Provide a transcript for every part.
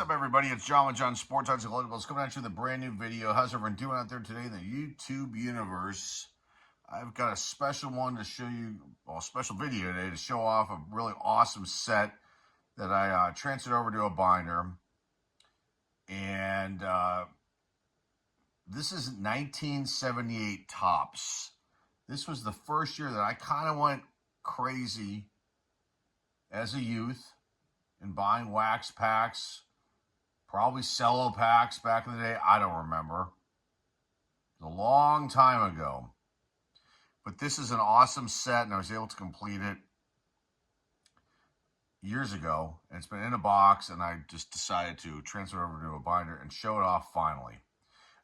up, everybody? It's John with John Sports Odds and Collectibles coming at you with a brand new video. How's everyone doing out there today in the YouTube universe? I've got a special one to show you, well, a special video today to show off a really awesome set that I transferred over to a binder. And this is 1978 Topps. This was the first year that I kind of went crazy as a youth in buying wax packs, probably cello packs back in the day. I don't remember. It was a long time ago. But this is an awesome set, and I was able to complete it years ago. And it's been in a box, and I just decided to transfer it over to a binder and show it off finally.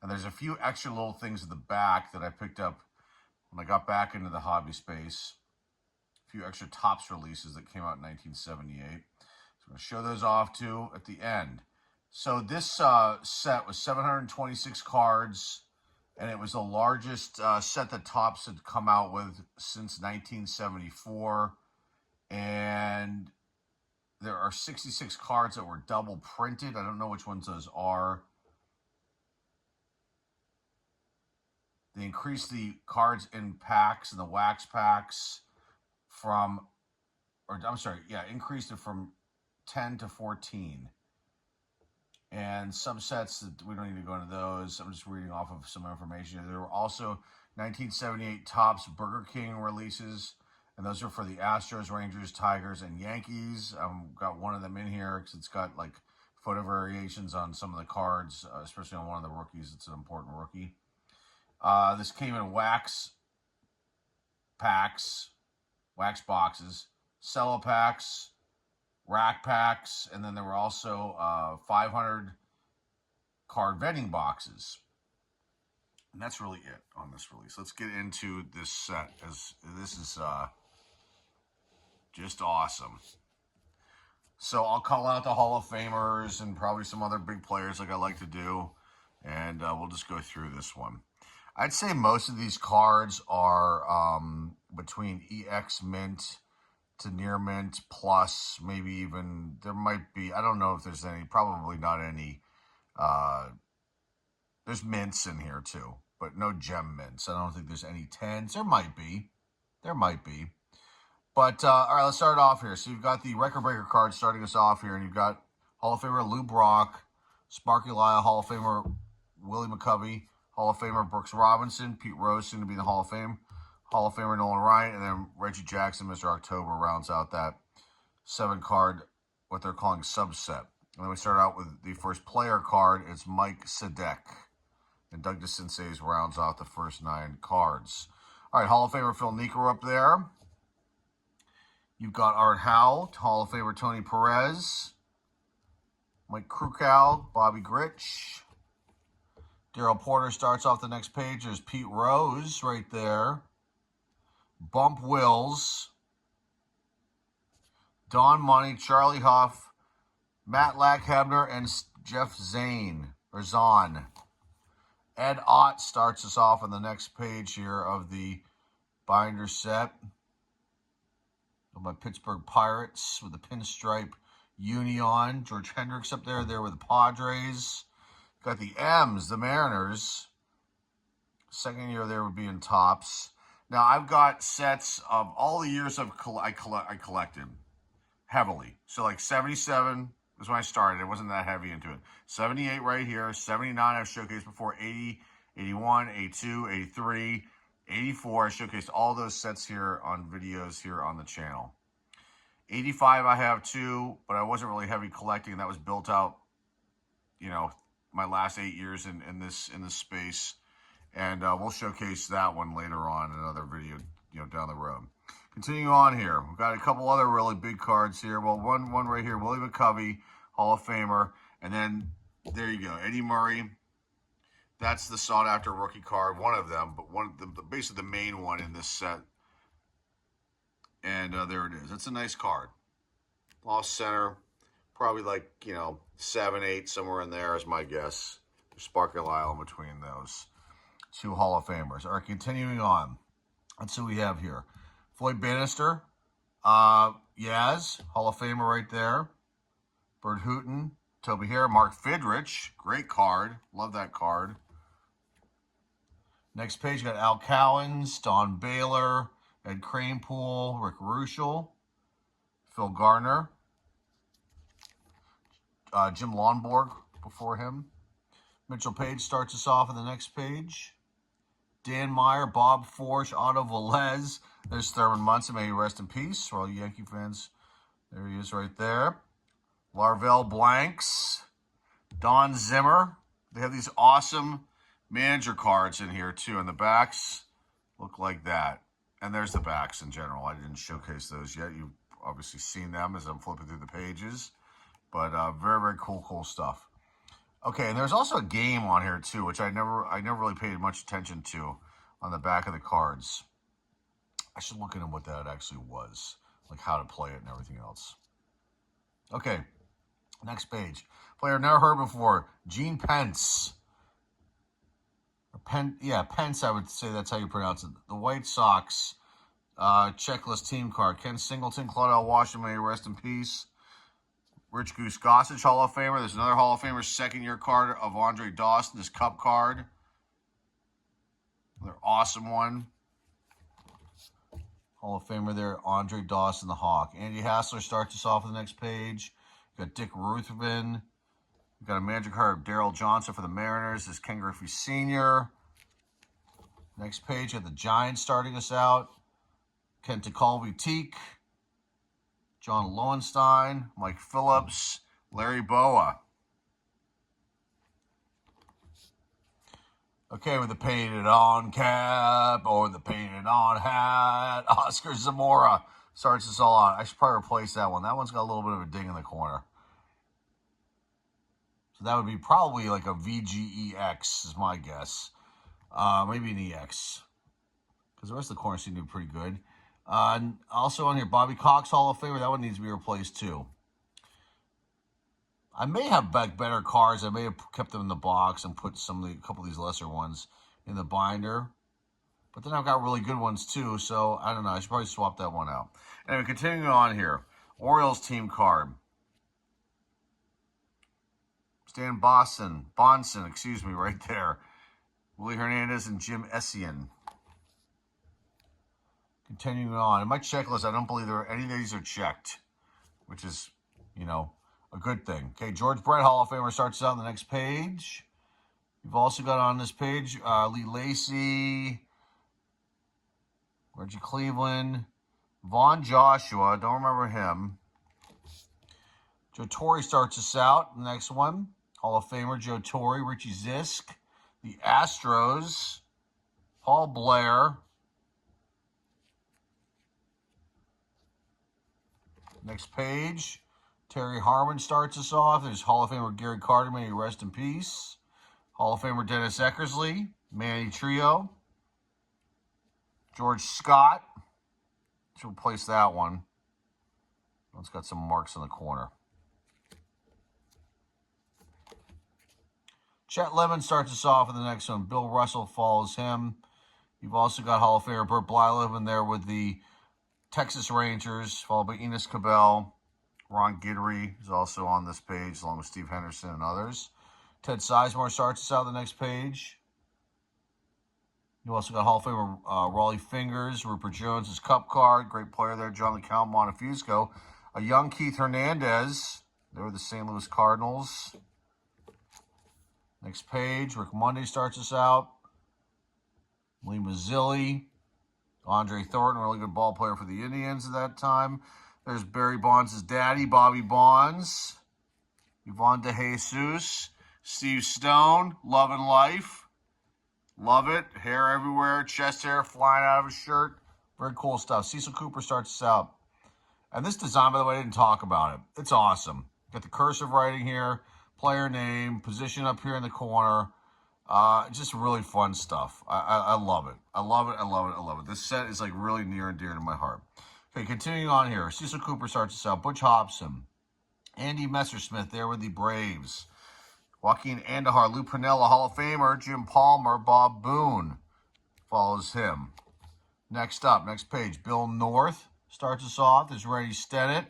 And there's a few extra little things at the back that I picked up when I got back into the hobby space. A few extra Topps releases that came out in 1978. I'm going to show those off too at the end. So this set was 726 cards, and it was the largest set that Topps had come out with since 1974. And there are 66 cards that were double printed. I don't know which ones those are. They increased the cards in packs and the wax packs increased it from 10 to 14. And subsets, that we don't need to go into those. I'm just reading off of some information. There were also 1978 Topps Burger King releases, and those are for the Astros, Rangers, Tigers, and Yankees. I've got one of them in here because it's got like photo variations on some of the cards, especially on one of the rookies. It's an important rookie. This came in wax packs, wax boxes, cello packs, rack packs, and then there were also 500 card vending boxes. And that's really it on this release. Let's get into this set, as this is just awesome. So I'll call out the Hall of Famers and probably some other big players like I like to do, and we'll just go through this one. I'd say most of these cards are between EX Mint to near mint plus, maybe even, there might be, I don't know if there's any, probably not any, there's mints in here too, but no gem mints. I don't think there's any 10s. There might be. But, all right, let's start off here. So you've got the record breaker card starting us off here, and you've got Hall of Famer Lou Brock, Sparky Lyle, Hall of Famer Willie McCovey, Hall of Famer Brooks Robinson, Pete Rose, soon to be in the Hall of Fame, Hall of Famer Nolan Ryan, and then Reggie Jackson, Mr. October, rounds out that 7-card, what they're calling subset. And then we start out with the first player card. It's Mike Sadek. And Doug DeCinces rounds out the first 9 cards. All right, Hall of Famer Phil Niekro up there. You've got Art Howe, Hall of Famer Tony Perez, Mike Krukow, Bobby Grich. Daryl Porter starts off the next page. There's Pete Rose right there. Bump Wills, Don Money, Charlie Huff, Matt Lackhebner, and Jeff Zahn. Ed Ott starts us off on the next page here of the binder set of my Pittsburgh Pirates with the pinstripe uni on. George Hendricks up there with the Padres. Got the M's, the Mariners. Second year there would be in Topps. Now, I've got sets of all the years I collected heavily. So, like 77 is when I started. It wasn't that heavy into it. 78 right here. 79 I've showcased before. 80, 81, 82, 83, 84. I showcased all those sets here on videos here on the channel. 85 I have too, but I wasn't really heavy collecting. That was built out, you know, my last 8 years in this space. And we'll showcase that one later on in another video, you know, down the road. Continuing on here, we've got a couple other really big cards here. Well, one right here, Willie McCovey, Hall of Famer. And then, there you go, Eddie Murray. That's the sought-after rookie card, one of them, but basically the main one in this set. And there it is. It's a nice card. Lost center, probably like, you know, 7, 8, somewhere in there is my guess. There's Sparky Lyle in between those 2 Hall of Famers. All right, continuing on. Let's see what we have here. Floyd Bannister, Yaz, Hall of Famer right there. Bert Hooton, Toby Hare, Mark Fidrich, great card. Love that card. Next page, you got Al Cowens, Don Baylor, Ed Cranepool, Rick Ruschel, Phil Garner, Jim Lonborg before him. Mitchell Page starts us off on the next page. Dan Meyer, Bob Forsch, Otto Velez. There's Thurman Munson. May he rest in peace. For all you Yankee fans, there he is right there. Larvell Blanks, Don Zimmer. They have these awesome manager cards in here, too. And the backs look like that. And there's the backs in general. I didn't showcase those yet. You've obviously seen them as I'm flipping through the pages. But very, very cool stuff. Okay, and there's also a game on here too, which I never really paid much attention to on the back of the cards. I should look into what that actually was, like how to play it and everything else. Okay, next page. Player never heard before, Gene Pence. Pence, I would say that's how you pronounce it. The White Sox checklist team card. Ken Singleton, Claudel Washington, may he rest in peace. Rich Goose Gossage, Hall of Famer. There's another Hall of Famer second-year card of Andre Dawson, this Cup card. Another awesome one. Hall of Famer there, Andre Dawson, the Hawk. Andy Hassler starts us off on the next page. You've got Dick Ruthven. You've got a magic card of Darrell Johnson for the Mariners. This is Ken Griffey Sr. Next page, you have the Giants starting us out. Ken Tekulve-Teak. John Lowenstein, Mike Phillips, Larry Boa. Okay, with the painted on cap or the painted on hat, Oscar Zamora starts us all out. I should probably replace that one. That one's got a little bit of a ding in the corner. So that would be probably like a VGEX is my guess. Maybe an EX. Because the rest of the corners seem to be pretty good. Also on here, Bobby Cox, Hall of Famer. That one needs to be replaced too. I may have better cards. I may have kept them in the box and put a couple of these lesser ones in the binder. But then I've got really good ones too. So I don't know. I should probably swap that one out. Anyway, continuing on here. Orioles team card. Stan Bonson, right there. Willie Hernandez and Jim Essien. Continuing on. In my checklist, I don't believe any of these are checked, which is, a good thing. Okay, George Brett, Hall of Famer, starts out on the next page. You've also got on this page Lee Lacy, Reggie Cleveland, Vaughn Joshua, don't remember him. Joe Torre starts us out. The next one, Hall of Famer Joe Torre, Richie Zisk, the Astros, Paul Blair. Next page, Terry Harmon starts us off. There's Hall of Famer Gary Carter, may he rest in peace. Hall of Famer Dennis Eckersley, Manny Trio. George Scott. Let's replace that one. It's got some marks in the corner. Chet Lemon starts us off in the next one. Bill Russell follows him. You've also got Hall of Famer Burt Blyleven there with the Texas Rangers, followed by Enos Cabell. Ron Guidry is also on this page, along with Steve Henderson and others. Ted Sizemore starts us out the next page. You also got Hall of Famer Raleigh Fingers, Rupert Jones' Cup card. Great player there, John the Count Montefusco. A young Keith Hernandez. They were the St. Louis Cardinals. Next page, Rick Monday starts us out. Lee Mazzilli. Andre Thornton, really good ball player for the Indians at that time. There's Barry Bonds' daddy, Bobby Bonds. Yvonne DeJesus. Steve Stone, Love and Life. Love it. Hair everywhere, chest hair flying out of his shirt. Very cool stuff. Cecil Cooper starts us out. And this design, by the way, I didn't talk about it. It's awesome. Got the cursive writing here, player name, position up here in the corner. Just really fun stuff. I love it. I love it. This set is like really near and dear to my heart. Okay, continuing on here. Cecil Cooper starts us out. Butch Hobson. Andy Messersmith there with the Braves. Joaquin Andahar, Lou Piniella, Hall of Famer. Jim Palmer, Bob Boone follows him. Next up, next page. Bill North starts us off. There's Reddy Stennett.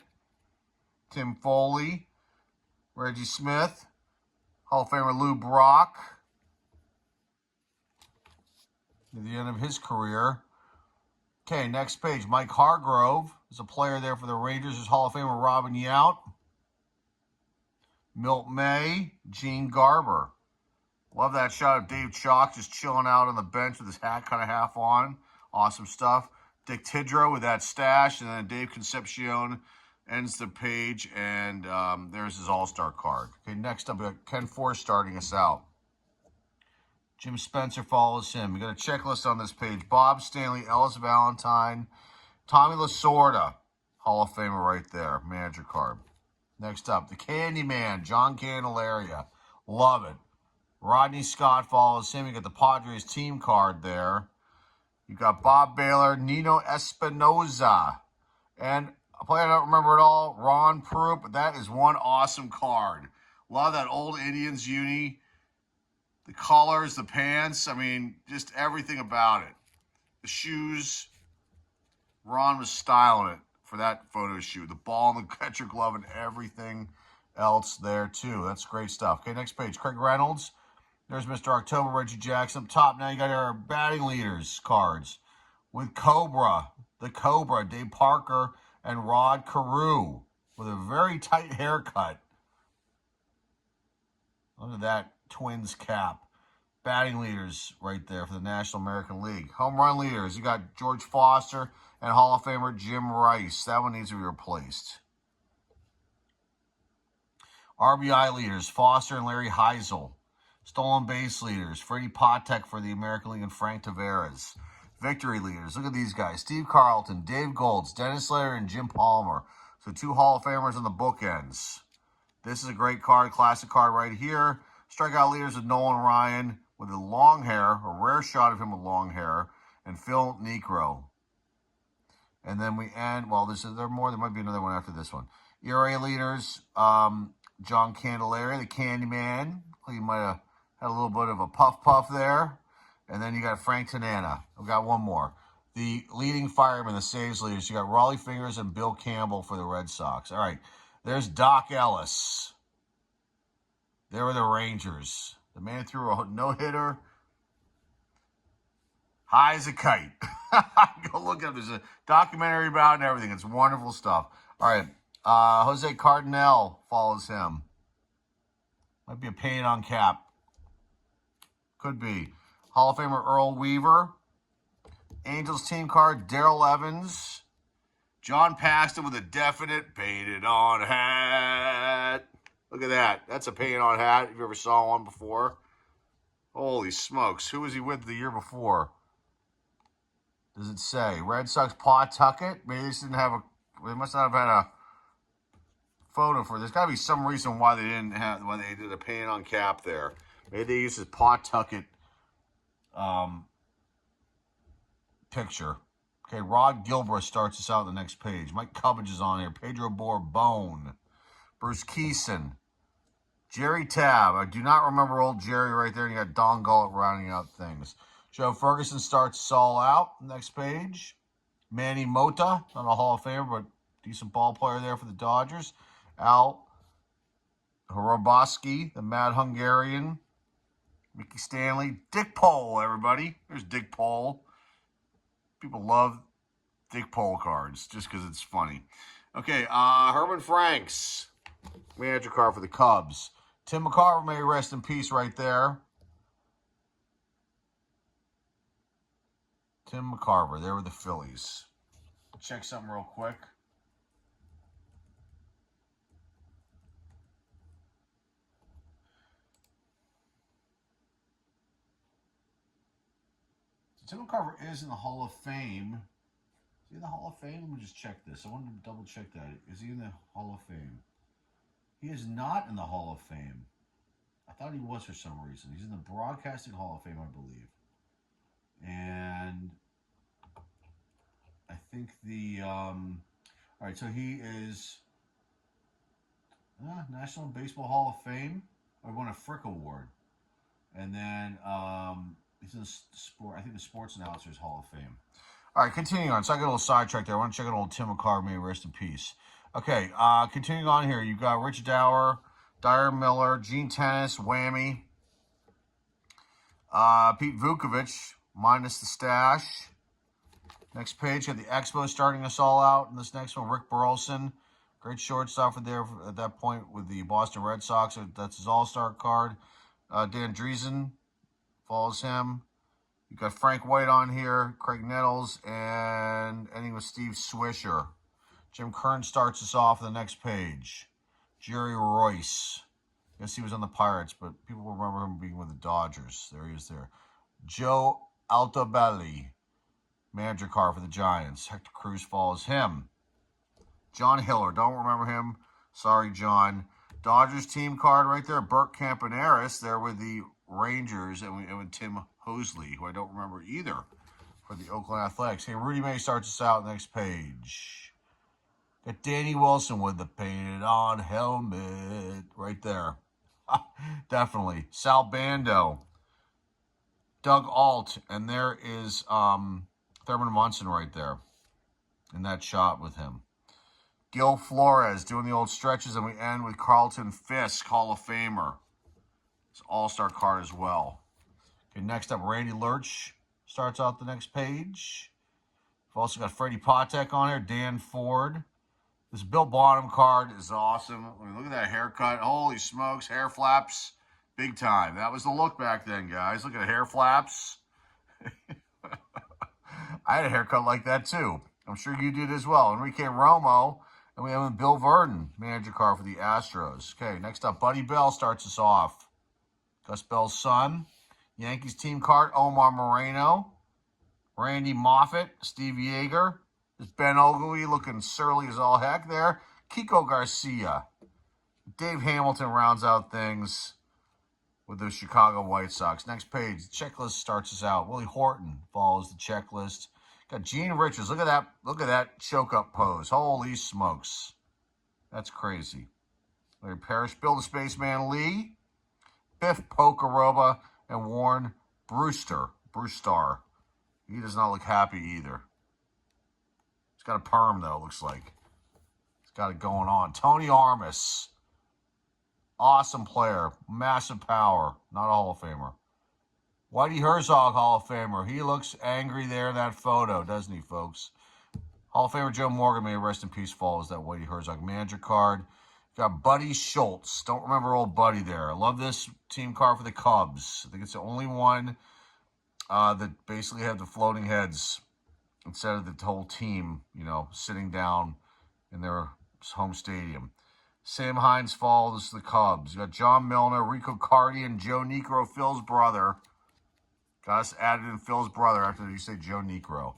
Tim Foley. Reggie Smith. Hall of Famer Lou Brock. At the end of his career. Okay, next page. Mike Hargrove is a player there for the Rangers. There's Hall of Famer Robin Yount. Milt May. Gene Garber. Love that shot of Dave Chalk just chilling out on the bench with his hat kind of half on. Awesome stuff. Dick Tidrow with that stash. And then Dave Concepcion ends the page. And there's his all-star card. Okay, next up, we got Ken Forrest starting us out. Jim Spencer follows him. We got a checklist on this page. Bob Stanley, Ellis Valentine, Tommy Lasorda. Hall of Famer right there. Manager card. Next up, the Candyman, John Candelaria. Love it. Rodney Scott follows him. You got the Padres team card there. You got Bob Baylor, Nino Espinoza. And a player I don't remember at all, Ron Pruitt, but that is one awesome card. Love that old Indians uni. The colors, the pants, I mean, just everything about it. The shoes, Ron was styling it for that photo shoot. The ball and the catcher glove and everything else there, too. That's great stuff. Okay, next page. Craig Reynolds. There's Mr. October, Reggie Jackson. Up top, now you got our batting leaders cards with Cobra, the Cobra, Dave Parker, and Rod Carew with a very tight haircut. Look at that Twins cap. Batting leaders right there for the National American League. Home run leaders, you got George Foster and Hall of Famer Jim Rice. That one needs to be replaced. RBI leaders, Foster and Larry Heisel. Stolen base leaders, Freddie Patek for the American League and Frank Tavares. Victory leaders, look at these guys. Steve Carlton, Dave Golds, Dennis Slater, and Jim Palmer. So 2 Hall of Famers on the bookends. This is a great card, classic card right here. Strikeout leaders with Nolan Ryan with the long hair, a rare shot of him with long hair, and Phil Niekro. And then we end, well, there are more. There might be another one after this one. ERA leaders, John Candelaria, the Candyman. He might have had a little bit of a puff there. And then you got Frank Tanana. I've got one more. The leading firemen, the saves leaders. You got Raleigh Fingers and Bill Campbell for the Red Sox. All right. There's Doc Ellis. There were the Rangers. The man threw a no-hitter. High as a kite. Go look up. There's a documentary about it and everything. It's wonderful stuff. All right. Jose Cardinal follows him. Might be a paint on cap. Could be. Hall of Famer Earl Weaver. Angels team card, Darrell Evans. John Paxton with a definite painted on hat. Look at that. That's a painted on hat. If you ever saw one before. Holy smokes. Who was he with the year before? Does it say? Red Sox Pawtucket? Maybe they just didn't have they must not have had a photo for this. Got to be some reason why they did a painted on cap there. Maybe they used his Pawtucket picture. Okay, Rod Gilbreth starts us out on the next page. Mike Cubbage is on here. Pedro Borbone. Bruce Keeson. Jerry Tabb. I do not remember old Jerry right there. And you got Don Gullett rounding out things. Joe Ferguson starts us all out. Next page. Manny Mota. Not a Hall of Famer, but decent ball player there for the Dodgers. Al Horoboski, the Mad Hungarian. Mickey Stanley. Dick Pole, everybody. There's Dick Pole. People love Dick Pole cards just because it's funny. Okay, Herman Franks. Manager card for the Cubs. Tim McCarver, may rest in peace right there. Tim McCarver, there with the Phillies. Check something real quick. Tim McCarver is in the Hall of Fame. Is he in the Hall of Fame? Let me just check this. I wanted to double check that. Is he in the Hall of Fame? He is not in the Hall of Fame. I thought he was for some reason. He's in the Broadcasting Hall of Fame, I believe. And I think all right, so he is National Baseball Hall of Fame. I won a Frick Award. And then he's in the sport. I think the Sports Announcers Hall of Fame. All right, continuing on. So I got a little sidetracked there. I want to check out old Tim McCarver, may rest in peace. Okay, continuing on here. You've got Rich Dower, Dyer Miller, Gene Tennis, Whammy. Pete Vukovich, minus the stash. Next page, you have the Expos starting us all out. And this next one, Rick Burleson. Great shortstop for there at that point with the Boston Red Sox. That's his all-star card. Dan Driesen follows him. You've got Frank White on here, Craig Nettles, and ending with Steve Swisher. Jim Kern starts us off on the next page. Jerry Royce. Yes, he was on the Pirates, but people remember him being with the Dodgers. There he is there. Joe Altobelli, manager card for the Giants. Hector Cruz follows him. John Hiller, don't remember him. Sorry, John. Dodgers team card right there. Burt Campaneris there with the Rangers and with Tim Hosley, who I don't remember either, for the Oakland Athletics. Hey, Rudy May starts us out next page. Got Danny Wilson with the painted on helmet right there. Definitely. Sal Bando. Doug Alt. And there is Thurman Munson right there in that shot with him. Gil Flores doing the old stretches, and we end with Carlton Fisk, Hall of Famer. It's all-star card as well. Okay, next up, Randy Lurch starts out the next page. We've also got Freddie Patek on here, Dan Ford. This Bill Bonham card is awesome. I mean, look at that haircut. Holy smokes, hair flaps, big time. That was the look back then, guys. Look at the hair flaps. I had a haircut like that, too. I'm sure you did as well. Enrique Romo. And we have Bill Verdon, manager card for the Astros. Okay, next up, Buddy Bell starts us off. Gus Bell's son. Yankees team card, Omar Moreno. Randy Moffett, Steve Yeager. There's Ben Ogilvie looking surly as all heck there. Kiko Garcia. Dave Hamilton rounds out things with the Chicago White Sox. Next page, the checklist starts us out. Willie Horton follows the checklist. Got Gene Richards. Look at that. Look at that choke-up pose. Holy smokes. That's crazy. Larry Parrish, Bill the Spaceman Lee, Biff Pocoroba, and Warren Brewster. He does not look happy either. He's got a perm, though, looks like. He's got it going on. Tony Armas. Awesome player. Massive power. Not a Hall of Famer. Whitey Herzog, Hall of Famer. He looks angry there in that photo, doesn't he, folks? Hall of Famer Joe Morgan, may rest in peace, follows that Whitey Herzog manager card. Got Buddy Schultz. Don't remember old Buddy there. I love this team card for the Cubs. I think it's the only one that basically had the floating heads instead of the whole team, you know, sitting down in their home stadium. Sam Hines follows the Cubs. You got John Milner, Rico Cardi, and Joe Niekro, Phil's brother. Got us added in Phil's brother after you say Joe Niekro.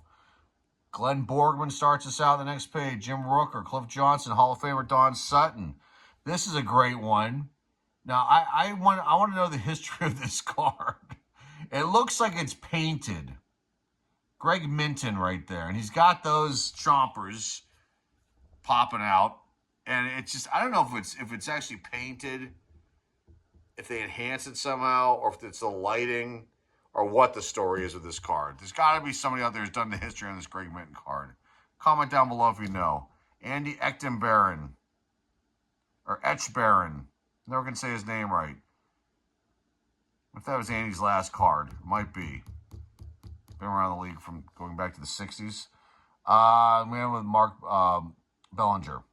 Glenn Borgman starts us out on the next page. Jim Rooker, Cliff Johnson, Hall of Famer Don Sutton. This is a great one. Now, I want to know the history of this card. It looks like it's painted. Greg Minton right there. And he's got those chompers popping out. And it's just, I don't know if it's actually painted, if they enhance it somehow, or if it's the lighting, or what the story is with this card. There's got to be somebody out there who's done the history on this Greg Minton card. Comment down below if you know. Andy Echtenbaron. Or Etchbaron. Never can say his name right. If that was Andy's last card. It might be. Been around the league from going back to the 60s. Man with Mark Bellinger.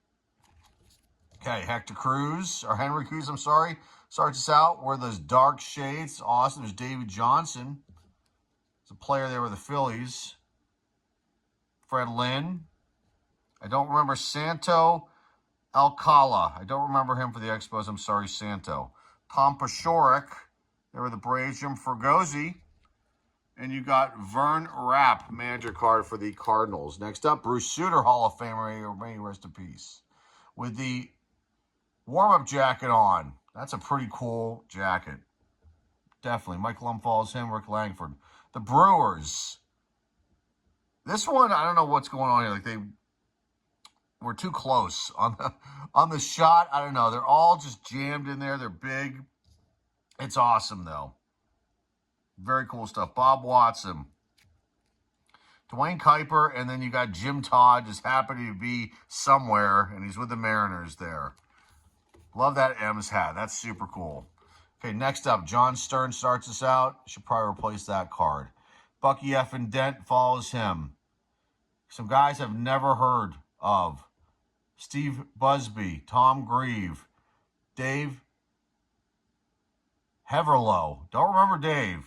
Okay, Hector Cruz. Or Henry Cruz, I'm sorry. Starts us out. Where those dark shades. Awesome. There's David Johnson. There's a player there with the Phillies. Fred Lynn. I don't remember Santo Alcala. I don't remember him for the Expos. I'm sorry, Santo. Tom Paciorek. There were the Braves. Jim Fregosi. And you got Vern Rapp, manager card for the Cardinals. Next up, Bruce Sutter, Hall of Famer. May he rest in peace. With the warm-up jacket on. That's a pretty cool jacket. Definitely. Mike Lum follows him. Rick Langford. The Brewers. This one, I don't know what's going on here. Like, they were too close on the shot. I don't know. They're all just jammed in there. They're big. It's awesome, though. Very cool stuff. Bob Watson. Dwayne Kuiper, and then you got Jim Todd just happening to be somewhere, and he's with the Mariners there. Love that M's hat. That's super cool. Okay, next up, John Stern starts us out. Should probably replace that card. Bucky F. and Dent follows him. Some guys I've never heard of. Steve Busby, Tom Grieve, Dave Heverlow. Don't remember Dave.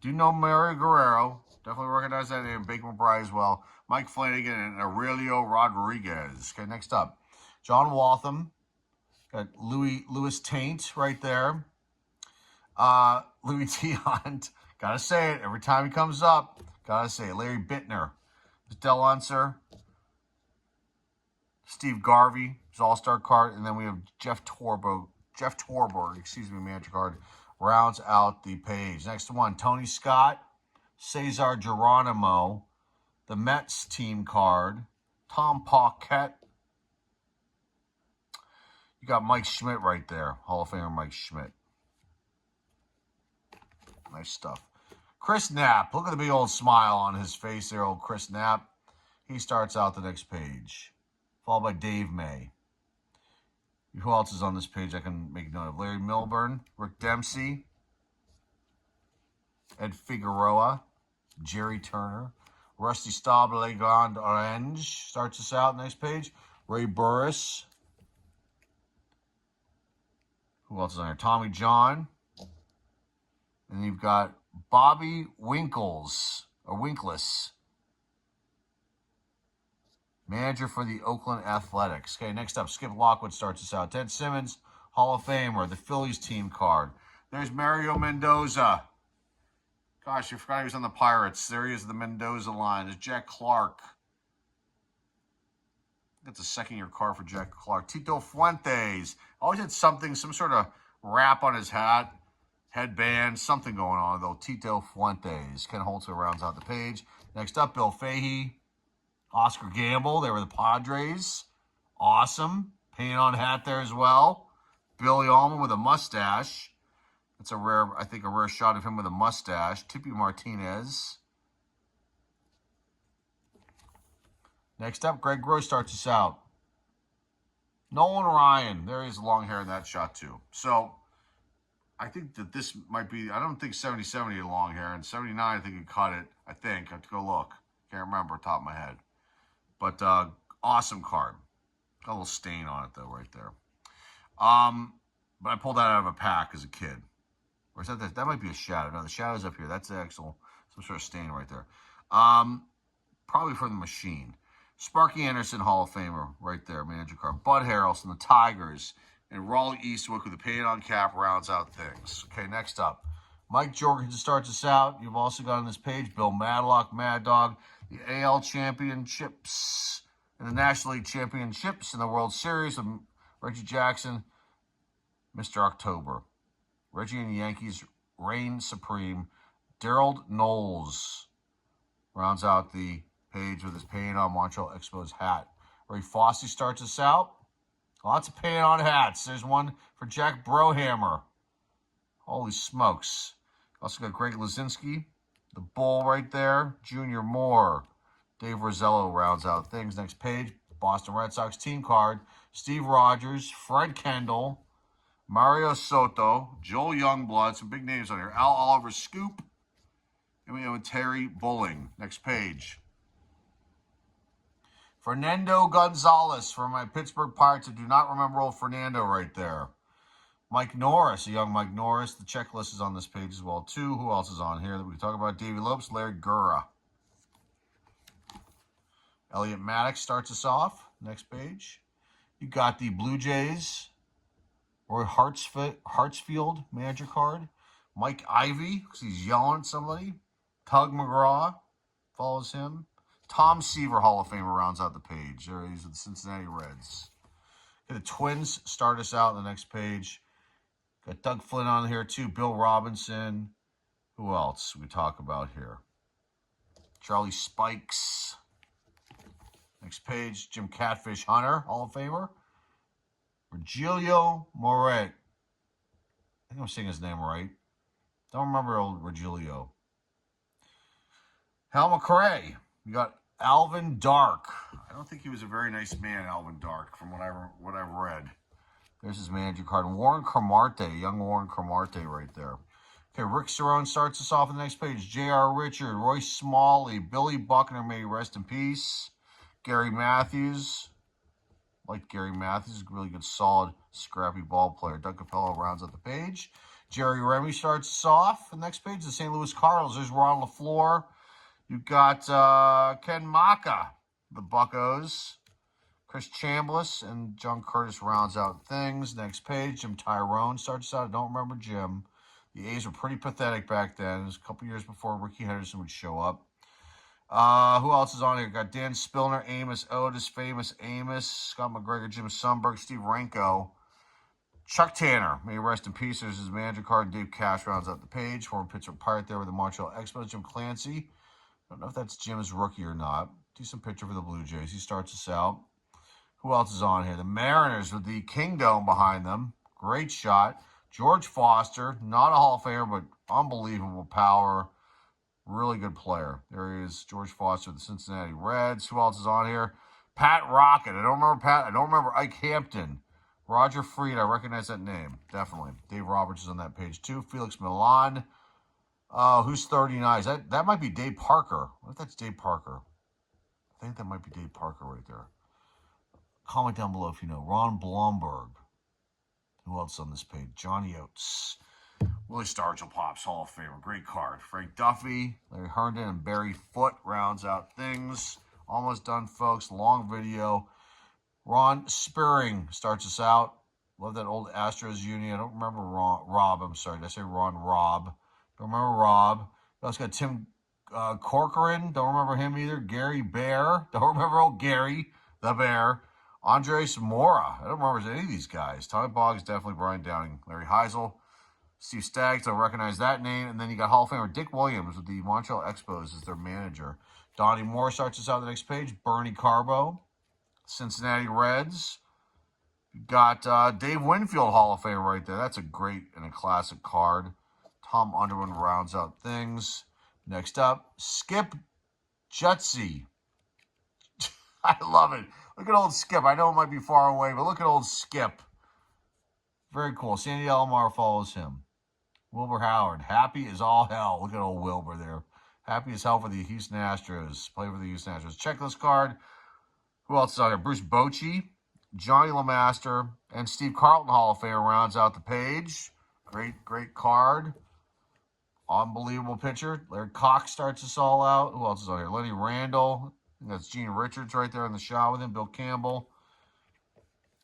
Do know Mario Guerrero. Definitely recognize that name. Baker McBride as well. Mike Flanagan and Aurelio Rodriguez. Okay, next up, John Waltham. Got Louis Taint right there. Louis T. Hunt. Gotta say it. Every time he comes up, gotta say it. Larry Bittner. Del Unser. Steve Garvey. His all-star card. And then we have Jeff Torborg, manager card. Rounds out the page. Next one, Tony Scott. Cesar Geronimo. The Mets team card. Tom Paquette. You got Mike Schmidt right there. Hall of Famer Mike Schmidt. Nice stuff. Chris Knapp. Look at the big old smile on his face there, old Chris Knapp. He starts out the next page. Followed by Dave May. Who else is on this page I can make note of? Larry Milburn. Rick Dempsey. Ed Figueroa. Jerry Turner. Rusty Staub Legrand Orange starts us out next page. Ray Burris. Who else is on here? Tommy John. And you've got Bobby Winkless, manager for the Oakland Athletics. Okay, next up, Skip Lockwood starts us out. Ted Simmons, Hall of Famer, the Phillies team card. There's Mario Mendoza. Gosh, I forgot he was on the Pirates. There he is, the Mendoza line. There's Jack Clark. That's a second-year card for Jack Clark. Tito Fuentes. Always had something, some sort of wrap on his hat, headband, something going on, though. Tito Fuentes. Ken Holzer rounds out the page. Next up, Bill Fahey. Oscar Gamble. They were the Padres. Awesome. Paint on hat there as well. Billy Allman with a mustache. That's a rare shot of him with a mustache. Tippy Martinez. Next up, Greg Gross starts us out. Nolan Ryan. There he is, long hair in that shot too. So, I think that this might be, I don't think 70 had long hair, and 79 I think he cut it. I have to go look. Can't remember top of my head. But awesome card. Got a little stain on it though, right there. But I pulled that out of a pack as a kid. Or is that might be a shadow. No, the shadow's up here. That's the actual, some sort of stain right there. Probably from the machine. Sparky Anderson, Hall of Famer, right there, manager card. Bud Harrelson, the Tigers, and Raleigh Eastwood with the paint on cap rounds out things. Okay, next up, Mike Jorgensen starts us out. You've also got on this page Bill Madlock, Mad Dog, the AL Championships, and the National League Championships, and the World Series of Reggie Jackson, Mr. October. Reggie and the Yankees reign supreme. Darrell Knowles rounds out the page with his paint on Montreal Expos hat. Ray Fosse starts us out. Lots of paint on hats. There's one for Jack Brohammer. Holy smokes. Also got Greg Lazinski, the Bull right there. Junior Moore. Dave Rosello rounds out things. Next page, Boston Red Sox team card. Steve Rogers, Fred Kendall, Mario Soto, Joel Youngblood, some big names on here. Al Oliver Scoop, and we have Terry Bulling. Next page. Fernando Gonzalez from my Pittsburgh Pirates. I do not remember old Fernando right there. Mike Norris, a young Mike Norris. The checklist is on this page as well, too. Who else is on here that we can talk about? Davey Lopes, Larry Gura. Elliot Maddox starts us off. Next page. You got the Blue Jays. Roy Hartsfield, manager card. Mike Ivey, because he's yelling at somebody. Tug McGraw follows him. Tom Seaver, Hall of Famer, rounds out the page. There he's with the Cincinnati Reds. Okay, the Twins start us out on the next page. Got Doug Flynn on here too. Bill Robinson. Who else we talk about here? Charlie Spikes. Next page, Jim Catfish Hunter, Hall of Famer. Virgilio Moret. I think I'm saying his name right. Don't remember old Virgilio. Hal McRae. You got Alvin Dark. I don't think he was a very nice man, Alvin Dark, from what I've read. There's his manager card. Warren Cromartie, young Warren Cromartie right there. Okay, Rick Cerrone starts us off on the next page. J.R. Richard, Royce Smalley, Billy Buckner, may he rest in peace. Gary Matthews. Like Gary Matthews, really good, solid, scrappy ball player. Doug Capello rounds out the page. Jerry Remy starts us off. The next page, the St. Louis Cardinals. There's Ron LaFleur. You've got Ken Maka, the Buccos. Chris Chambliss and John Curtis rounds out things. Next page, Jim Tyrone starts out. I don't remember Jim. The A's were pretty pathetic back then. It was a couple years before Ricky Henderson would show up. Who else is on here? Got Dan Spillner, Amos Otis, Famous Amos, Scott McGregor, Jim Sundberg, Steve Renko, Chuck Tanner, may he rest in peace. There's his manager card. Dave Cash rounds out the page. Former Pittsburgh Pirate there with the Montreal Expos. Jim Clancy. I don't know if that's Jim's rookie or not. Decent pitcher for the Blue Jays. He starts us out. Who else is on here? The Mariners with the Kingdome behind them. Great shot. George Foster, not a Hall of Famer, but unbelievable power. Really good player. There he is, George Foster, the Cincinnati Reds. Who else is on here? Pat Rocket. I don't remember Pat. I don't remember Ike Hampton. Roger Freed. I recognize that name. Definitely. Dave Roberts is on that page too. Felix Milan. Who's 39? That might be Dave Parker. What if that's Dave Parker? I think that might be Dave Parker right there. Comment down below if you know. Ron Blomberg. Who else on this page? Johnny Oates. Willie Stargell Pops, Hall of Famer. Great card. Frank Duffy, Larry Herndon, and Barry Foote rounds out things. Almost done, folks. Long video. Ron Spearing starts us out. Love that old Astros uni. I don't remember Rob. I'm sorry. Did I say Ron? Rob. Don't remember Rob. We also got Tim Corcoran. Don't remember him either. Gary Bear. Don't remember old Gary the Bear. Andres Mora. I don't remember any of these guys. Tommy Boggs, definitely. Brian Downing. Larry Heisel. Steve Staggs, don't recognize that name. And then you got Hall of Famer Dick Williams with the Montreal Expos as their manager. Donnie Moore starts us out on the next page. Bernie Carbo. Cincinnati Reds. You got Dave Winfield, Hall of Famer right there. That's a great and a classic card. Tom Underwood rounds out things. Next up, Skip Jutzy. I love it. Look at old Skip. I know it might be far away, but look at old Skip. Very cool. Sandy Alomar follows him. Wilbur Howard. Happy as all hell. Look at old Wilbur there. Happy as hell for the Houston Astros. Play for the Houston Astros. Checklist card. Who else is on there? Bruce Bochy, Johnny LeMaster, and Steve Carlton, Hall of Famer, rounds out the page. Great card. Unbelievable pitcher. Larry Cox starts us all out. Who else is on here? Lenny Randall. I think that's Gene Richards right there in the shot with him. Bill Campbell.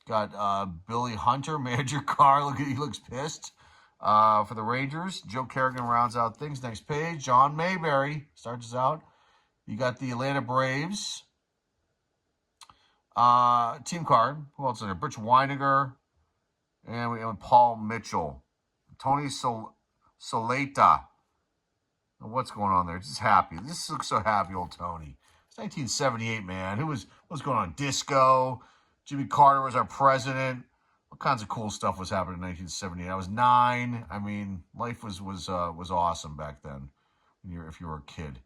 Got Billy Hunter, manager car. Look at he looks pissed. For the Rangers. Joe Kerrigan rounds out things. Next page. John Mayberry starts us out. You got the Atlanta Braves. Team card. Who else is there? Butch Weiniger. And we have Paul Mitchell. Tony Soleta. What's going on there? Just happy. This looks so happy, old Tony. It's 1978, man. What's going on? Disco. Jimmy Carter was our president. All kinds of cool stuff was happening in 1978. I was 9. I mean, life was awesome back then. If you were a kid.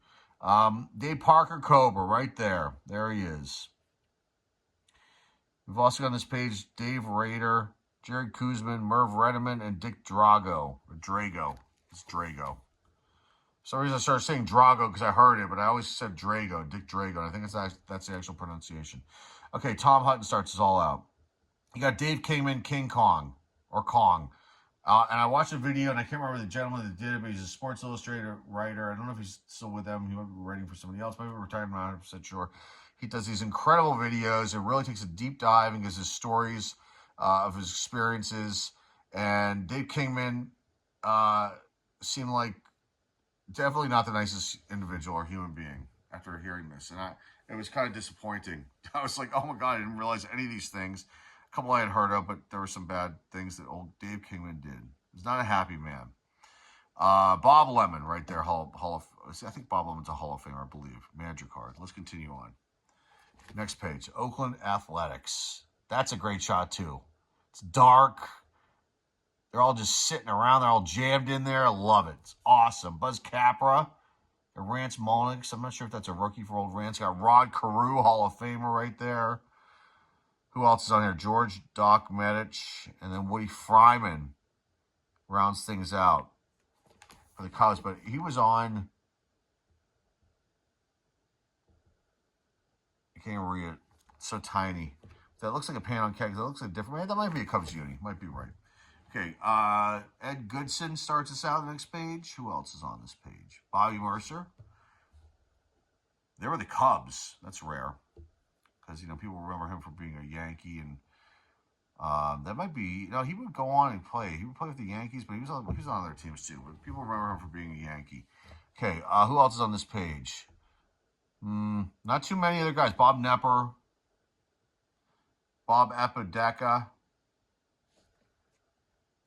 Dave Parker Cobra right there. There he is. We've also got on this page Dave Rader, Jerry Kuzman, Merv Redeman, and Dick Drago. Or Drago. It's Drago. For some reason I started saying Drago because I heard it, but I always said Drago, Dick Drago. I think that's the actual pronunciation. Okay, Tom Hutton starts us all out. You got Dave Kingman, King Kong, or Kong. And I watched a video, and I can't remember the gentleman that did it, but he's a Sports Illustrated writer. I don't know if he's still with them. He might be writing for somebody else. Maybe retired, I'm not 100% sure. He does these incredible videos. It really takes a deep dive and gives his stories of his experiences. And Dave Kingman seemed like definitely not the nicest individual or human being after hearing this. And it was kind of disappointing. I was like, oh my God, I didn't realize any of these things. A couple I had heard of, but there were some bad things that old Dave Kingman did. He's not a happy man. Bob Lemon right there, I think Bob Lemon's a Hall of Famer, I believe. Manager card. Let's continue on. Next page. Oakland Athletics. That's a great shot, too. It's dark. They're all just sitting around. They're all jammed in there. I love it. It's awesome. Buzz Capra. Rance Molnix. I'm not sure if that's a rookie for old Rance. Got Rod Carew, Hall of Famer right there. Who else is on here? George Doc Medich, and then Woody Fryman rounds things out for the Cubs. But he was on. I can't even read it. It's so tiny. That looks like a pan on kegs. That looks like different. That might be a Cubs uni. Might be right. Okay. Ed Goodson starts us out on the next page. Who else is on this page? Bobby Mercer. They were the Cubs. That's rare. Because, people remember him for being a Yankee. And that might be, he would go on and play. He would play with the Yankees, but he was on other teams too. But people remember him for being a Yankee. Okay. Who else is on this page? Not too many other guys. Bob Nepper. Bob Apodaca.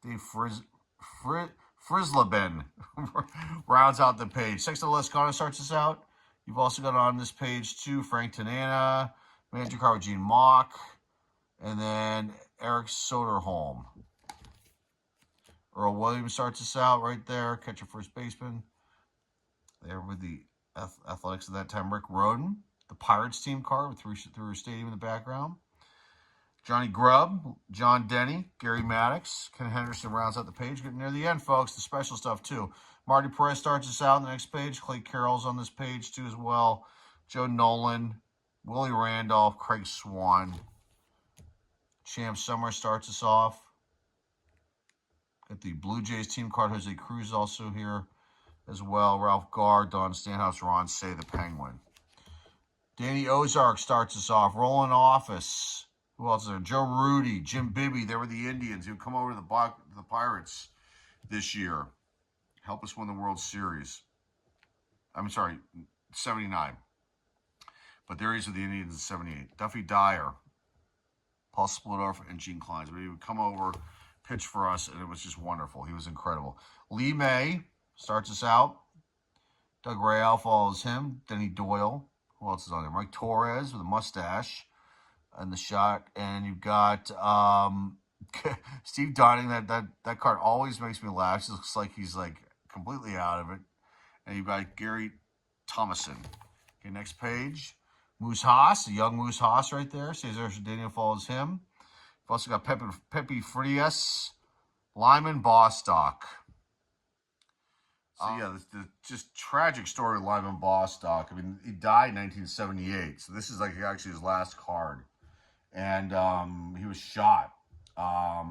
Dave Frisleben rounds out the page. Sexton Lescano starts us out. You've also got on this page too Frank Tanana, Manager Carl Gene Mock, and then Eric Soderholm. Earl Williams starts us out right there. Catcher, first baseman. There with the Athletics at that time. Rick Roden, the Pirates team card with through stadium in the background. Johnny Grubb, John Denny, Gary Maddox, Ken Henderson rounds out the page. Getting near the end, folks, the special stuff too. Marty Perez starts us out on the next page. Clay Carroll's on this page too as well. Joe Nolan, Willie Randolph, Craig Swan. Champ Summer starts us off. Got the Blue Jays team card. Jose Cruz also here as well. Ralph Garr, Don Stanhouse, Ron Say, the Penguin. Danny Ozark starts us off. Roland Office. Who else is there? Joe Rudy, Jim Bibby. They were the Indians who come over to the Pirates this year. Help us win the World Series. I'm sorry, 79. But there is with the Indians in 78. Duffy Dyer, Paul Splittorff, and Gene Kleins. But he would come over, pitch for us, and it was just wonderful. He was incredible. Lee May starts us out. Doug Real follows him. Denny Doyle. Who else is on there? Mike Torres with a mustache and the shot. And you've got Steve Dunning. That card always makes me laugh. It looks like he's completely out of it. And you've got Gary Thomason. Okay, next page. Moose Haas, the young Moose Haas right there. Cesar Cedeno follows him. We've also got Pepe Frias, Lyman Bostock. So yeah, the just tragic story of Lyman Bostock. I mean, he died in 1978, so this is actually his last card. And he was shot while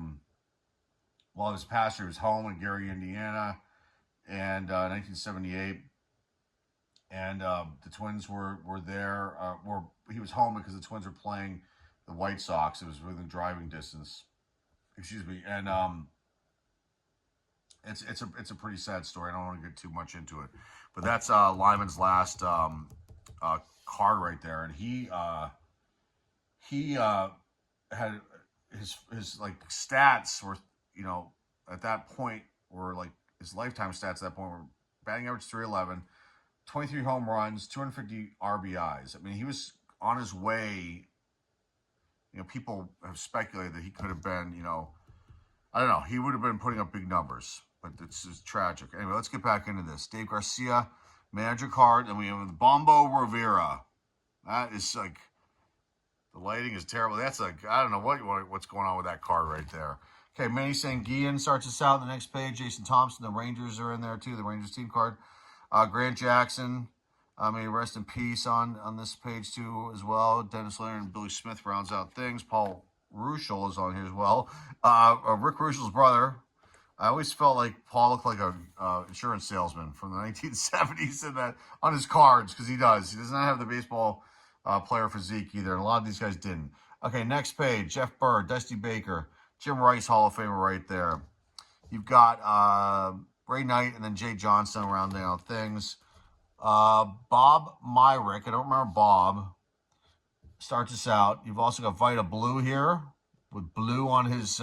he was pastor. He was home in Gary, Indiana, and 1978. And the Twins were there. He was home because the Twins were playing the White Sox. It was within driving distance. Excuse me. And it's a pretty sad story. I don't want to get too much into it, but that's Lyman's last card right there. And he had his stats were at that point were his lifetime stats at that point were batting average 311. 23 home runs, 250 RBIs. I mean, he was on his way. People have speculated that he could have been, I don't know. He would have been putting up big numbers, but it's just tragic. Anyway, let's get back into this. Dave Garcia, manager card, and we have Bombo Rivera. That is the lighting is terrible. That's I don't know what's going on with that card right there. Okay, Manny Sanguillen starts us out on the next page. Jason Thompson, the Rangers are in there too, the Rangers team card. Grant Jackson, may rest in peace on this page too as well. Dennis Leonard and Billy Smith rounds out things. Paul Ruschel is on here as well. Rick Ruschel's brother. I always felt like Paul looked like a insurance salesman from the 1970s and that on his cards, because he does. He does not have the baseball player physique either, and a lot of these guys didn't. Okay, next page. Jeff Bird, Dusty Baker, Jim Rice, Hall of Famer right there. You've got Ray Knight and then Jay Johnson rounding out things. Bob Myrick, I don't remember Bob, starts us out. You've also got Vita Blue here with blue on his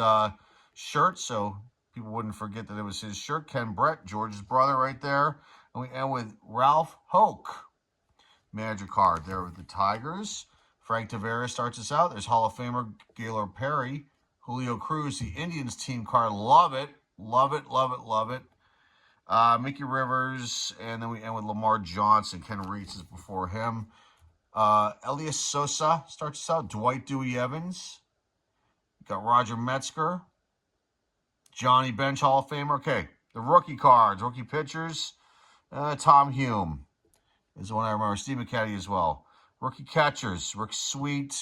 shirt, so people wouldn't forget that it was his shirt. Ken Brett, George's brother right there. And we end with Ralph Hoke, manager card there with the Tigers. Frank Tavares starts us out. There's Hall of Famer Gaylord Perry. Julio Cruz, the Indians team card. Love it. Love it, love it, love it. Mickey Rivers, and then we end with Lamar Johnson. Ken Reitz is before him. Elias Sosa starts us out. Dwight Dewey Evans. You got Roger Metzger. Johnny Bench, Hall of Famer. Okay, the rookie cards, rookie pitchers. Tom Hume is the one I remember. Steve McCaddy as well. Rookie catchers, Rick Sweet.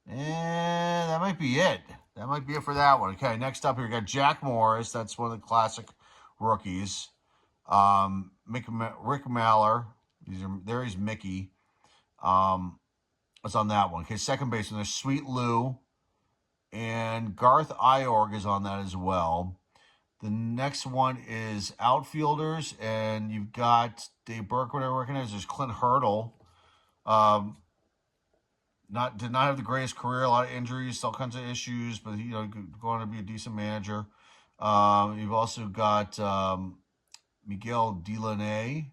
And that might be it. That might be it for that one. Okay, next up here, we got Jack Morris. That's one of the classic rookies. Rick Maller. There he's Mickey. What's on that one? Okay, second baseman. There's Sweet Lou. And Garth Iorg is on that as well. The next one is outfielders, and you've got Dave Burke, whatever I recognize. There's Clint Hurdle. Did not have the greatest career, a lot of injuries, all kinds of issues, but going to be a decent manager. You've also got Miguel Delaney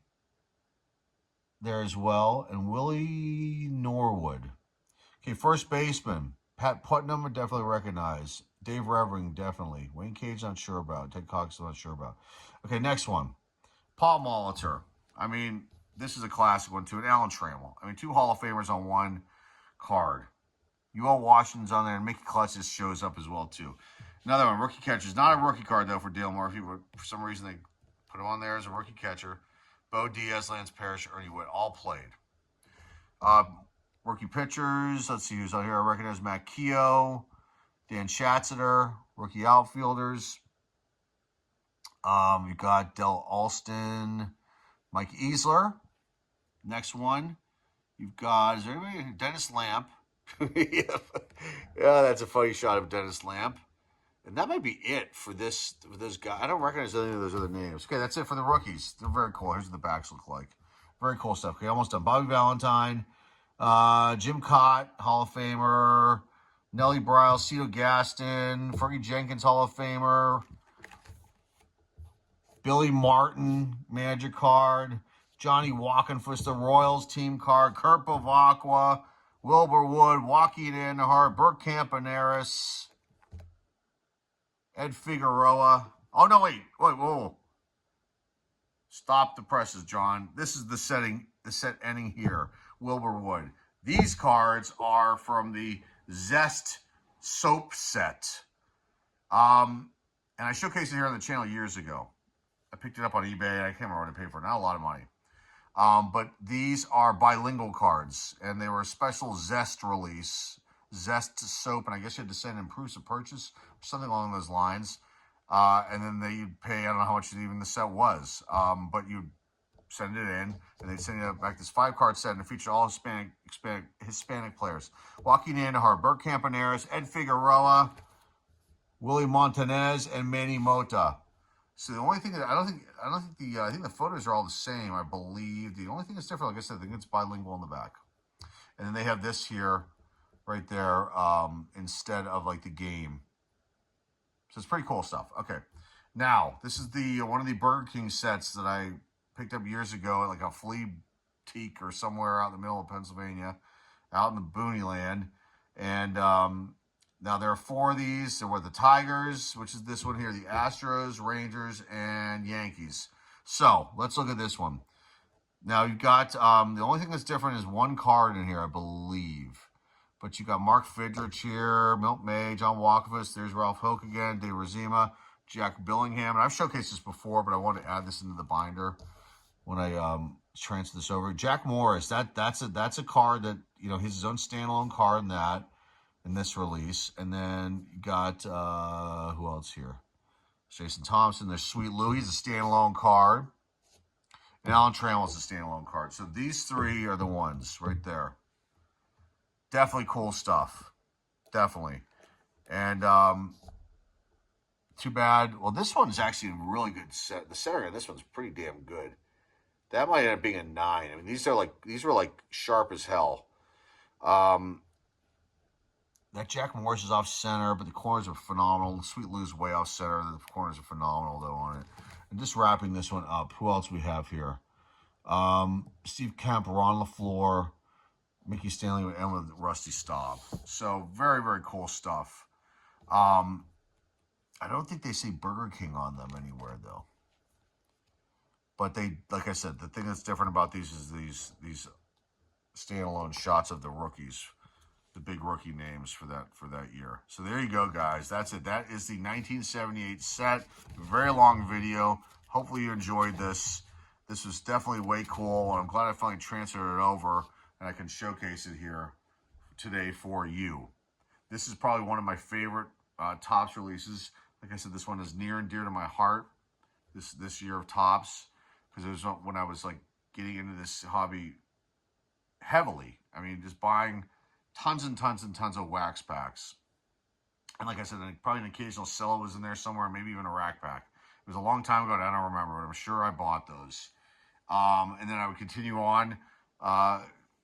there as well, and Willie Norwood. Okay, first baseman. Pat Putnam would definitely recognize. Dave Revering, definitely. Wayne Cage, not sure about. Ted Cox, not sure about. Okay, next one. Paul Molitor. I mean, this is a classic one, too. And Alan Trammell. I mean, two Hall of Famers on one card. UL Washington's on there, and Mickey Klutz just shows up as well, too. Another one, rookie catchers. Not a rookie card, though, for Dale Murphy, but for some reason they put him on there as a rookie catcher. Bo Diaz, Lance Parrish, Ernie Witt, all played. Rookie pitchers, let's see who's on here. I recognize Matt Keogh, Dan Schatzeder. Rookie outfielders. You've got Del Alston, Mike Easler. Next one, you've got, is there anybody? Dennis Lamp. Yeah, that's a funny shot of Dennis Lamp. And that might be it for this guy. I don't recognize any of those other names. Okay, that's it for the rookies. They're very cool. Here's what the backs look like. Very cool stuff. Okay, almost done. Bobby Valentine. Jim Cott, Hall of Famer. Nellie Bryles, Cito Gaston, Fergie Jenkins, Hall of Famer. Billy Martin, manager card. Johnny Walkenfuss, the Royals team card. Kurt Bavacqua, Wilbur Wood, Joaquin Andujar, Bert Campaneris, Ed Figueroa. Oh, no, wait, whoa. Stop the presses, John. This is the set ending here. Wilbur Wood. These cards are from the Zest soap set. And I showcased it here on the channel years ago. I picked it up on eBay. I can't remember what I paid for it. Not a lot of money. But these are bilingual cards, and they were a special Zest release. Zest soap, and I guess you had to send in proofs of purchase, something along those lines. And then you'd pay, I don't know how much even the set was, but you'd send it in, and they'd send you back this 5-card set, and it featured all Hispanic players. Joaquin Andujar, Bert Campaneris, Ed Figueroa, Willie Montanez, and Manny Mota. So the only thing that I think the photos are all the same, I believe. The only thing that's different, like I said, I think it's bilingual in the back. And then they have this here, right there, instead of like the game. So it's pretty cool stuff. Okay. Now, this is the one of the Burger King sets that I picked up years ago at like a flea teak or somewhere out in the middle of Pennsylvania, out in the boony land. And now there are 4 of these. There were the Tigers, which is this one here, the Astros, Rangers, and Yankees. So let's look at this one. Now you've got, the only thing that's different is 1 card in here, I believe. But you got Mark Fidrich here, Milt May, John Walkenfuss. There's Ralph Hoke again, Dave Razima, Jack Billingham. And I've showcased this before, but I wanted to add this into the binder when I transfer this over. Jack Morris, that's a card that, he's his own standalone card in this release. And then you got, who else here? Jason Thompson. There's Sweet Lou. He's a standalone card. And Alan Trammell's a standalone card. So these 3 are the ones right there. Definitely cool stuff. Definitely. And too bad. Well, this one's actually a really good set. The center of this one's pretty damn good. That might end up being a 9. I mean, these were like sharp as hell. That Jack Morris is off center, but the corners are phenomenal. Sweet Lou's way off center. The corners are phenomenal, though, on it. And just wrapping this one up, who else we have here? Steve Kemp, Ron LaFleur, Mickey Stanley, and with Rusty Staub. So very, very cool stuff. I don't think they say Burger King on them anywhere, though. But they, like I said, the thing that's different about these is these standalone shots of the rookies, the big rookie names for that year. So there you go, guys. That's it. That is the 1978 set. Very long video. Hopefully you enjoyed this. This was definitely way cool, and I'm glad I finally transferred it over and I can showcase it here today for you. This is probably one of my favorite Topps releases. Like I said, this one is near and dear to my heart. This year of Topps, because it was when I was like getting into this hobby heavily. I mean, just buying tons and tons and tons of wax packs. And like I said, probably an occasional cello was in there somewhere, maybe even a rack pack. It was a long time ago, and I don't remember, but I'm sure I bought those. And then I would continue on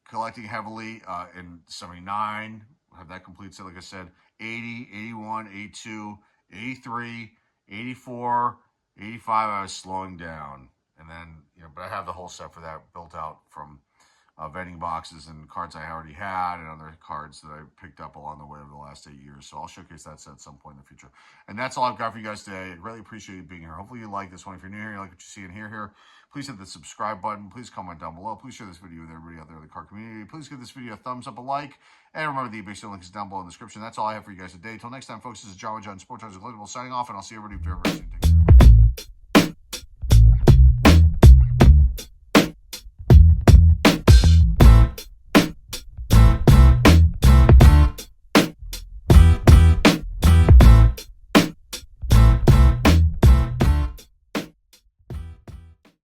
collecting heavily in 79, have that complete set, like I said, 80, 81, 82, 83, 84, 85, I was slowing down. And then, but I have the whole set for that built out from vending boxes and cards I already had and other cards that I picked up along the way over the last 8 years. So I'll showcase that set at some point in the future. And that's all I've got for you guys today. I really appreciate you being here. Hopefully you like this one. If you're new here, you like what you see and hear here, please hit the subscribe button. Please comment down below. Please share this video with everybody out there in the card community. Please give this video a thumbs up, a like. And remember, the eBay link is down below in the description. That's all I have for you guys today. Until next time, folks, this is John with John Sports Cards and Collectibles signing off, and I'll see everybody very, very soon.